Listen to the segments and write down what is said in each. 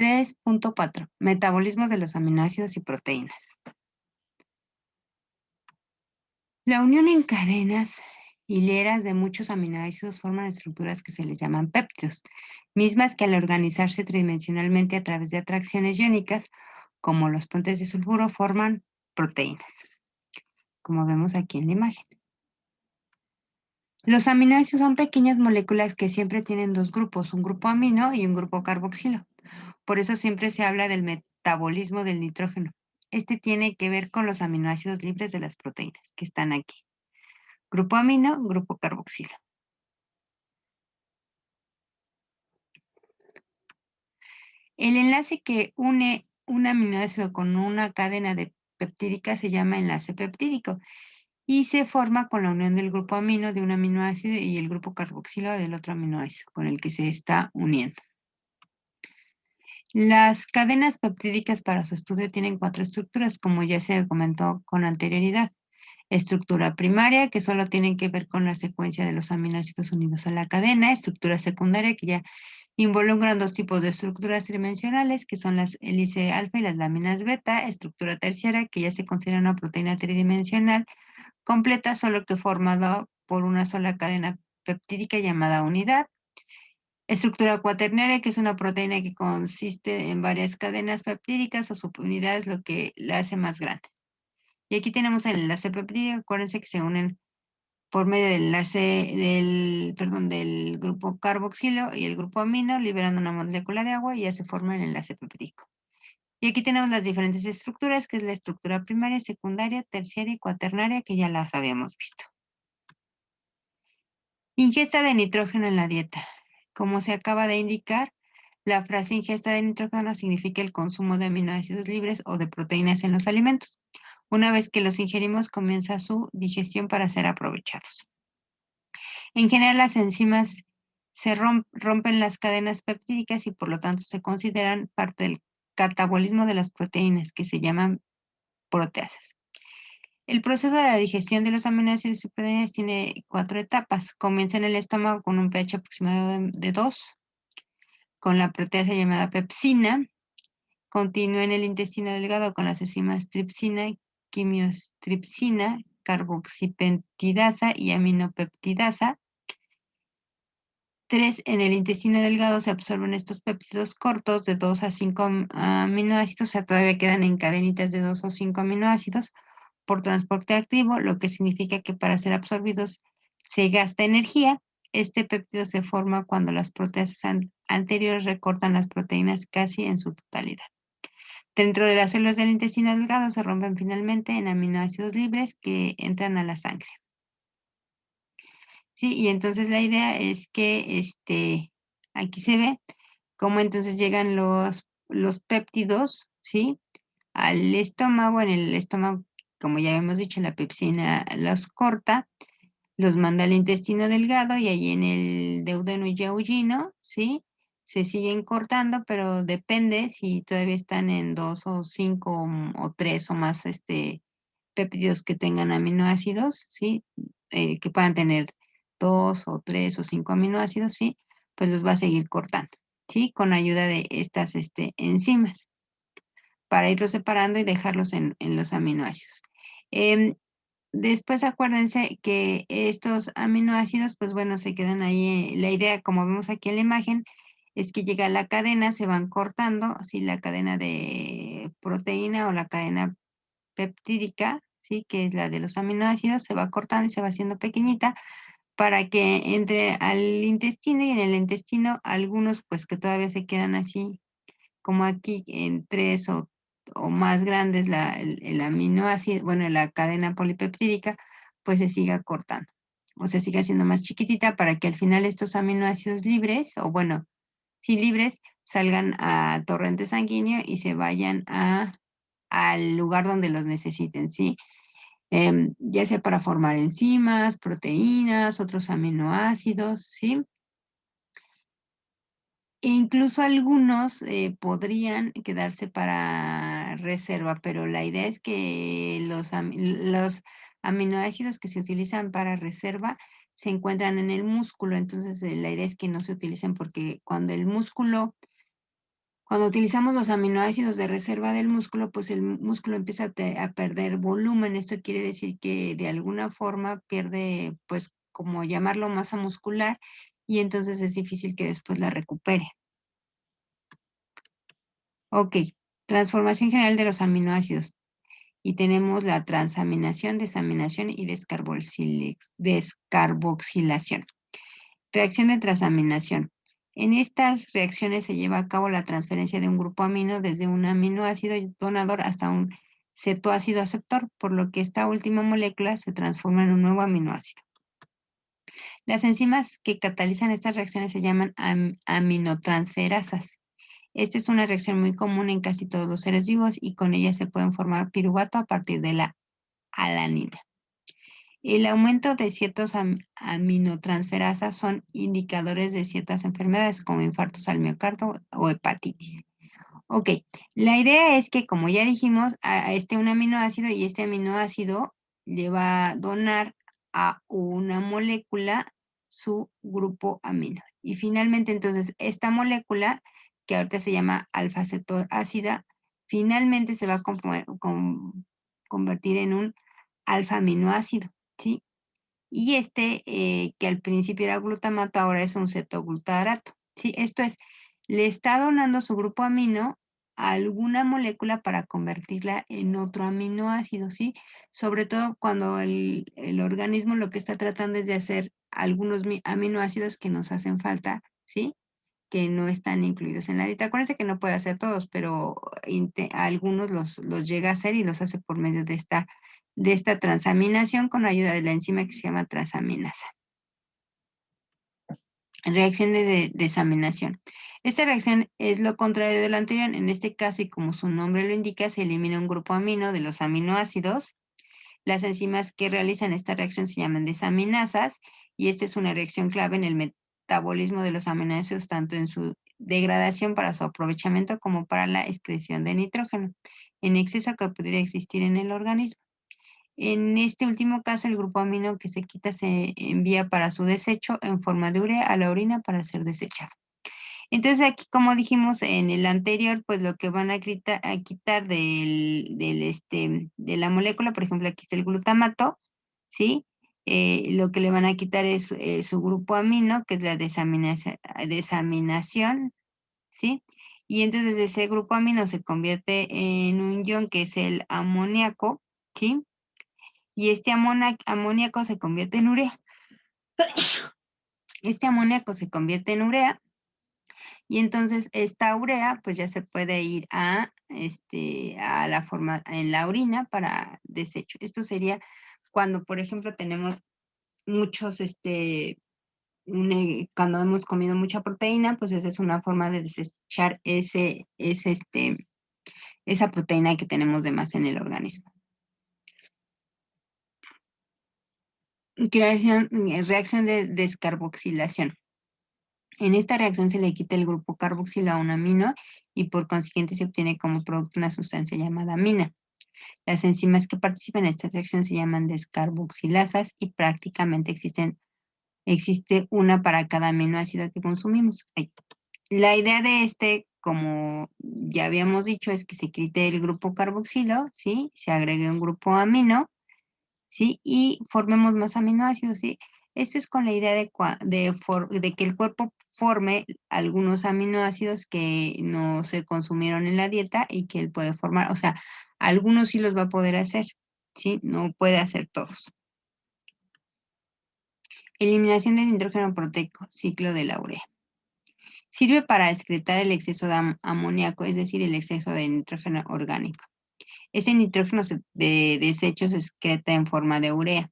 3.4. Metabolismo de los aminoácidos y proteínas. La unión en cadenas hileras de muchos aminoácidos forman estructuras que se les llaman péptidos, mismas que al organizarse tridimensionalmente a través de atracciones iónicas, como los puentes de sulfuro, forman proteínas, como vemos aquí en la imagen. Los aminoácidos son pequeñas moléculas que siempre tienen dos grupos, un grupo amino y un grupo carboxilo. Por eso siempre se habla del metabolismo del nitrógeno. Este tiene que ver con los aminoácidos libres de las proteínas que están aquí. Grupo amino, grupo carboxilo. El enlace que une un aminoácido con una cadena de peptídica se llama enlace peptídico y se forma con la unión del grupo amino de un aminoácido y el grupo carboxilo del otro aminoácido con el que se está uniendo. Las cadenas peptídicas para su estudio tienen 4 estructuras, como ya se comentó con anterioridad. Estructura primaria, que solo tiene que ver con la secuencia de los aminoácidos unidos a la cadena. Estructura secundaria, que ya involucran dos tipos de estructuras tridimensionales, que son las hélice alfa y las láminas beta. Estructura terciaria, que ya se considera una proteína tridimensional completa, solo que formada por una sola cadena peptídica llamada unidad. Estructura cuaternaria, que es una proteína que consiste en varias cadenas peptídicas o subunidades, lo que la hace más grande. Y aquí tenemos el enlace peptídico, acuérdense que se unen por medio del del grupo carboxilo y el grupo amino, liberando una molécula de agua y ya se forma el enlace peptídico. Y aquí tenemos las diferentes estructuras, que es la estructura primaria, secundaria, terciaria y cuaternaria, que ya las habíamos visto. Ingesta de nitrógeno en la dieta. Como se acaba de indicar, la frase ingesta de nitrógeno significa el consumo de aminoácidos libres o de proteínas en los alimentos. Una vez que los ingerimos, comienza su digestión para ser aprovechados. En general, las enzimas se rompen las cadenas peptídicas y por lo tanto se consideran parte del catabolismo de las proteínas, que se llaman proteasas. El proceso de la digestión de los aminoácidos y proteínas tiene 4 etapas. Comienza en el estómago con un pH aproximado de 2, con la proteasa llamada pepsina. Continúa en el intestino delgado con las enzimas tripsina, quimiostripsina, carboxipeptidasa y aminopeptidasa. 3. En el intestino delgado se absorben estos péptidos cortos de 2 a 5 aminoácidos, o sea, todavía quedan en cadenitas de 2 o 5 aminoácidos por transporte activo, lo que significa que para ser absorbidos se gasta energía. Este péptido se forma cuando las proteasas anteriores recortan las proteínas casi en su totalidad. Dentro de las células del intestino delgado se rompen finalmente en aminoácidos libres que entran a la sangre. Sí, y entonces la idea es que aquí se ve cómo entonces llegan los péptidos, ¿sí? Al estómago, en el estómago, como ya hemos dicho, la pepsina los corta, los manda al intestino delgado y ahí en el duodeno y yeyuno, ¿sí? Se siguen cortando, pero depende si todavía están en 2 o 5 o 3 o más péptidos que tengan aminoácidos, ¿sí? Que puedan tener 2 o 3 o 5 aminoácidos, ¿sí? Pues los va a seguir cortando, ¿sí? Con ayuda de estas enzimas para irlos separando y dejarlos en los aminoácidos. Después acuérdense que estos aminoácidos, pues bueno, se quedan ahí. La idea, como vemos aquí en la imagen, es que llega la cadena, se van cortando, ¿sí? La cadena de proteína o la cadena peptídica, ¿sí? Que es la de los aminoácidos, se va cortando y se va haciendo pequeñita para que entre al intestino y en el intestino algunos pues que todavía se quedan así como aquí en 3 o más grandes el aminoácido, bueno, la cadena polipeptídica, pues se siga cortando o se siga haciendo más chiquitita para que al final estos aminoácidos libres, o bueno, sí libres, salgan a torrente sanguíneo y se vayan al lugar donde los necesiten, ¿sí? Ya sea para formar enzimas, proteínas, otros aminoácidos, ¿sí? E incluso algunos podrían quedarse para reserva, pero la idea es que los aminoácidos que se utilizan para reserva se encuentran en el músculo, entonces la idea es que no se utilicen porque Cuando utilizamos los aminoácidos de reserva del músculo, pues el músculo empieza a perder volumen. Esto quiere decir que de alguna forma pierde, pues, como llamarlo, masa muscular, y entonces es difícil que después la recupere. Ok, transformación general de los aminoácidos. Y tenemos la transaminación, desaminación y descarboxilación. Reacción de transaminación. En estas reacciones se lleva a cabo la transferencia de un grupo amino desde un aminoácido donador hasta un cetoácido aceptor, por lo que esta última molécula se transforma en un nuevo aminoácido. Las enzimas que catalizan estas reacciones se llaman aminotransferasas. Esta es una reacción muy común en casi todos los seres vivos y con ella se pueden formar piruvato a partir de la alanina. El aumento de ciertos aminotransferasas son indicadores de ciertas enfermedades como infartos al miocardio o hepatitis. Ok, la idea es que, como ya dijimos, a un aminoácido, y este aminoácido le va a donar a una molécula su grupo amino. Y finalmente, entonces, esta molécula, que ahorita se llama alfa-cetoácida, finalmente se va a convertir en un alfa-aminoácido, ¿sí? Y que al principio era glutamato, ahora es un cetoglutarato, ¿sí? Esto es, le está donando su grupo amino a alguna molécula para convertirla en otro aminoácido, ¿sí? Sobre todo cuando el organismo lo que está tratando es de hacer algunos aminoácidos que nos hacen falta, ¿sí? Que no están incluidos en la dieta. Acuérdense que no puede hacer todos, pero algunos los llega a hacer y los hace por medio de esta transaminación con ayuda de la enzima que se llama transaminasa. Reacción de desaminación. Esta reacción es lo contrario de lo anterior. En este caso, y como su nombre lo indica, se elimina un grupo amino de los aminoácidos. Las enzimas que realizan esta reacción se llaman desaminasas, y esta es una reacción clave en el metabolismo de los aminoácidos, tanto en su degradación para su aprovechamiento como para la excreción de nitrógeno en exceso que podría existir en el organismo. En este último caso, el grupo amino que se quita se envía para su desecho en forma de urea a la orina para ser desechado. Entonces aquí, como dijimos en el anterior, pues lo que van a quitar de la molécula, por ejemplo, aquí está el glutamato, ¿sí? Lo que le van a quitar es su grupo amino, que es la desaminación, ¿sí? Y entonces ese grupo amino se convierte en un ion que es el amoníaco, ¿sí? Y este amoníaco se convierte en urea. Este amoníaco se convierte en urea, y entonces esta urea pues ya se puede ir a la forma en la orina para desecho. Esto sería cuando, por ejemplo, tenemos muchos, cuando hemos comido mucha proteína, pues esa es una forma de desechar esa proteína que tenemos de más en el organismo. Reacción de descarboxilación. En esta reacción se le quita el grupo carboxilo a un amino y por consiguiente se obtiene como producto una sustancia llamada amina. Las enzimas que participan en esta reacción se llaman descarboxilasas y prácticamente existe una para cada aminoácido que consumimos. La idea de como ya habíamos dicho, es que se quite el grupo carboxilo, ¿sí? Se agregue un grupo amino, ¿sí? Y formemos más aminoácidos, ¿sí? Esto es con la idea de que el cuerpo forme algunos aminoácidos que no se consumieron en la dieta y que él puede formar. O sea, algunos sí los va a poder hacer, ¿sí? No puede hacer todos. Eliminación del nitrógeno proteico, ciclo de la urea. Sirve para excretar el exceso de amoníaco, es decir, el exceso de nitrógeno orgánico. Ese nitrógeno de desecho se excreta en forma de urea.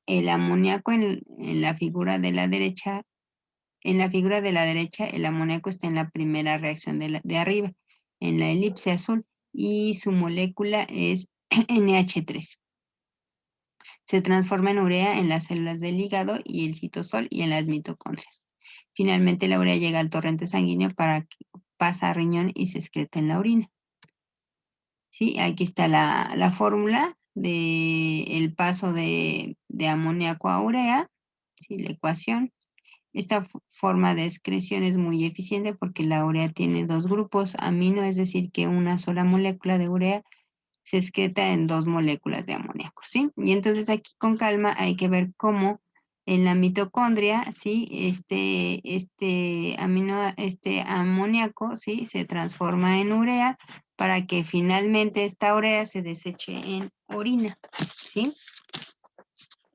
El amoníaco en la figura de la derecha, el amoníaco está en la primera reacción de arriba, en la elipse azul, y su molécula es NH3. Se transforma en urea en las células del hígado y el citosol y en las mitocondrias. Finalmente, la urea llega al torrente sanguíneo para que pasa a riñón y se excreta en la orina. Sí, aquí está la fórmula del paso de amoníaco a urea, ¿sí? La ecuación. Esta forma de excreción es muy eficiente porque la urea tiene dos grupos amino, es decir, que una sola molécula de urea se excreta en dos moléculas de amoníaco, ¿sí? Y entonces aquí con calma hay que ver cómo en la mitocondria, ¿sí? Este amoníaco, ¿sí? Se transforma en urea para que finalmente esta urea se deseche en orina, ¿sí?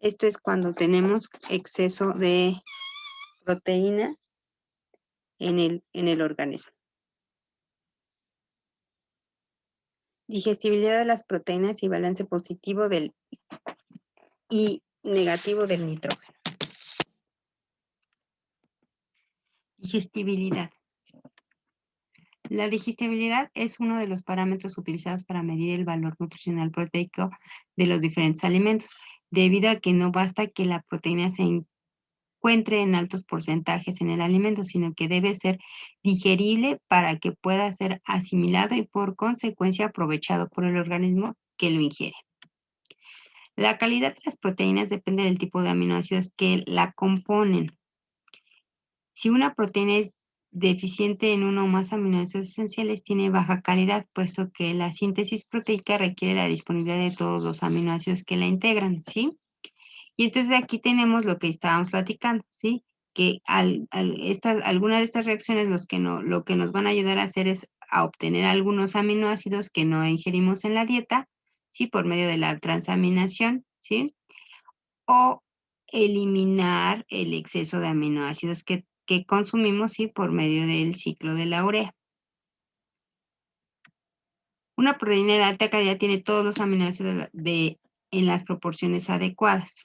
Esto es cuando tenemos exceso de proteína en el organismo. Digestibilidad de las proteínas y balance positivo y negativo del nitrógeno. Digestibilidad. La digestibilidad es uno de los parámetros utilizados para medir el valor nutricional proteico de los diferentes alimentos, debido a que no basta que la proteína se encuentre en altos porcentajes en el alimento, sino que debe ser digerible para que pueda ser asimilado y por consecuencia aprovechado por el organismo que lo ingiere. La calidad de las proteínas depende del tipo de aminoácidos que la componen. Si una proteína es deficiente en uno o más aminoácidos esenciales, tiene baja calidad, puesto que la síntesis proteica requiere la disponibilidad de todos los aminoácidos que la integran, ¿sí? Y entonces aquí tenemos lo que estábamos platicando, ¿sí? Que alguna de estas reacciones lo que nos van a ayudar a hacer es a obtener algunos aminoácidos que no ingerimos en la dieta, ¿sí? Por medio de la transaminación, ¿sí? O eliminar el exceso de aminoácidos que consumimos, ¿sí? Por medio del ciclo de la urea. Una proteína de alta calidad tiene todos los aminoácidos en las proporciones adecuadas.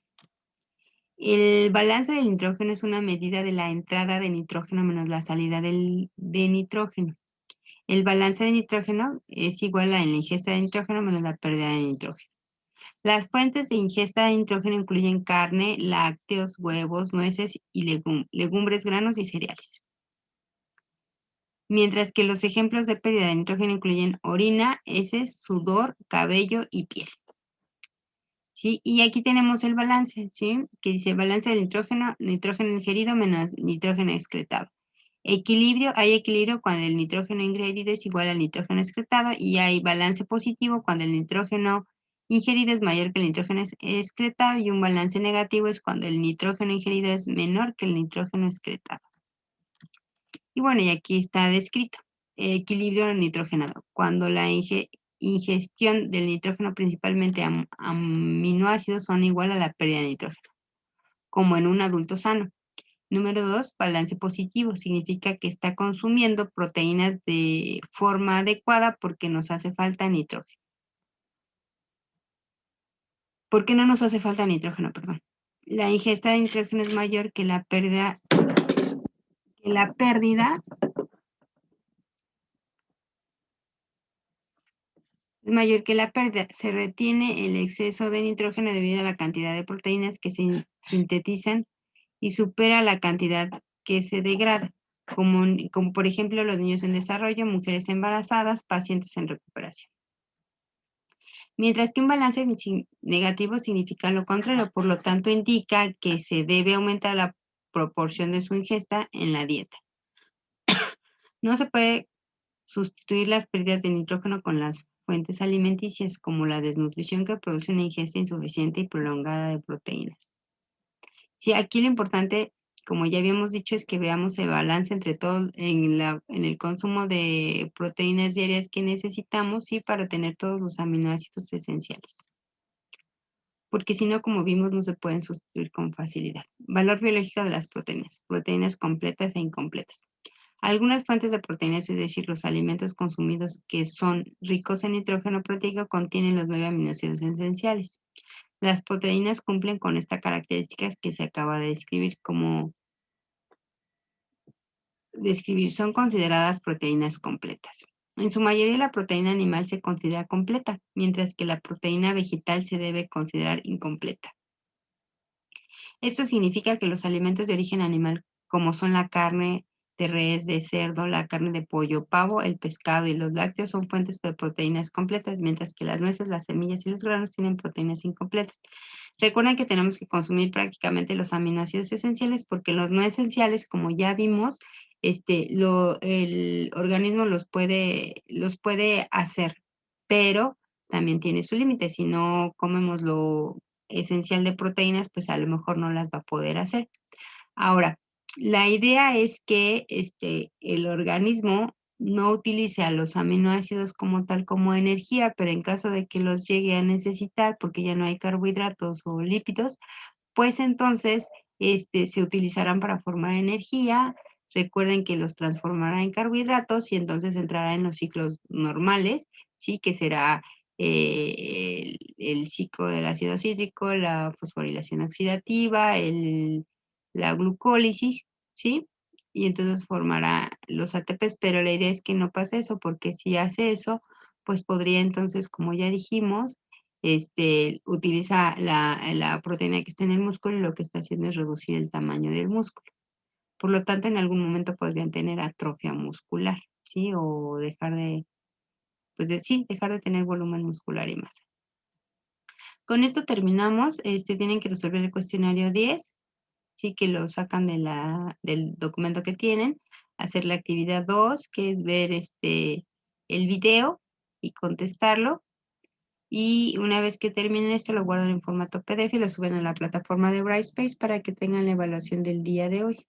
El balance del nitrógeno es una medida de la entrada de nitrógeno menos la salida de nitrógeno. El balance de nitrógeno es igual a la ingesta de nitrógeno menos la pérdida de nitrógeno. Las fuentes de ingesta de nitrógeno incluyen carne, lácteos, huevos, nueces y legumbres, granos y cereales. Mientras que los ejemplos de pérdida de nitrógeno incluyen orina, heces, sudor, cabello y piel. ¿Sí? Y aquí tenemos el balance, ¿sí? Que dice balance del nitrógeno, nitrógeno ingerido menos nitrógeno excretado. Hay equilibrio cuando el nitrógeno ingerido es igual al nitrógeno excretado y hay balance positivo cuando el nitrógeno ingerido es mayor que el nitrógeno excretado y un balance negativo es cuando el nitrógeno ingerido es menor que el nitrógeno excretado. Y bueno, y aquí está descrito. Equilibrio nitrogenado. Cuando la ingestión del nitrógeno, principalmente aminoácidos, son igual a la pérdida de nitrógeno, como en un adulto sano. Número 2, balance positivo. Significa que está consumiendo proteínas de forma adecuada porque nos hace falta nitrógeno. ¿Por qué no nos hace falta nitrógeno? Perdón. La ingesta de nitrógeno es mayor que la pérdida se retiene el exceso de nitrógeno debido a la cantidad de proteínas que se sintetizan y supera la cantidad que se degrada, como por ejemplo los niños en desarrollo, mujeres embarazadas, pacientes en recuperación. Mientras que un balance negativo significa lo contrario, por lo tanto indica que se debe aumentar la proporción de su ingesta en la dieta. No se puede sustituir las pérdidas de nitrógeno con las fuentes alimenticias, como la desnutrición que produce una ingesta insuficiente y prolongada de proteínas. Sí, aquí lo importante, como ya habíamos dicho, es que veamos el balance entre todos en el consumo de proteínas diarias que necesitamos, sí, para tener todos los aminoácidos esenciales. Porque si no, como vimos, no se pueden sustituir con facilidad. Valor biológico de las proteínas completas e incompletas. Algunas fuentes de proteínas, es decir, los alimentos consumidos que son ricos en nitrógeno proteico, contienen los 9 aminoácidos esenciales. Las proteínas cumplen con esta característica que se acaba de describir son consideradas proteínas completas. En su mayoría la proteína animal se considera completa, mientras que la proteína vegetal se debe considerar incompleta. Esto significa que los alimentos de origen animal, como son la carne, de res, de cerdo, la carne de pollo, pavo, el pescado y los lácteos son fuentes de proteínas completas, mientras que las nueces, las semillas y los granos tienen proteínas incompletas. Recuerden que tenemos que consumir prácticamente los aminoácidos esenciales porque los no esenciales, como ya vimos, el organismo los puede hacer, pero también tiene su límite. Si no comemos lo esencial de proteínas, pues a lo mejor no las va a poder hacer. Ahora, la idea es que el organismo no utilice a los aminoácidos como tal como energía, pero en caso de que los llegue a necesitar porque ya no hay carbohidratos o lípidos, pues entonces se utilizarán para formar energía. Recuerden que los transformará en carbohidratos y entonces entrará en los ciclos normales, ¿sí? Que será el ciclo del ácido cítrico, la fosforilación oxidativa, la glucólisis, ¿sí? Y entonces formará los ATPs, pero la idea es que no pase eso, porque si hace eso, pues podría entonces, como ya dijimos, utiliza la proteína que está en el músculo y lo que está haciendo es reducir el tamaño del músculo. Por lo tanto, en algún momento podrían tener atrofia muscular, ¿sí? O dejar de, pues sí, dejar de tener volumen muscular y masa. Con esto terminamos. Tienen que resolver el cuestionario 10, sí, que lo sacan del documento que tienen. Hacer la actividad 2, que es ver el video y contestarlo. Y una vez que terminen esto, lo guardan en formato PDF y lo suben a la plataforma de Brightspace para que tengan la evaluación del día de hoy.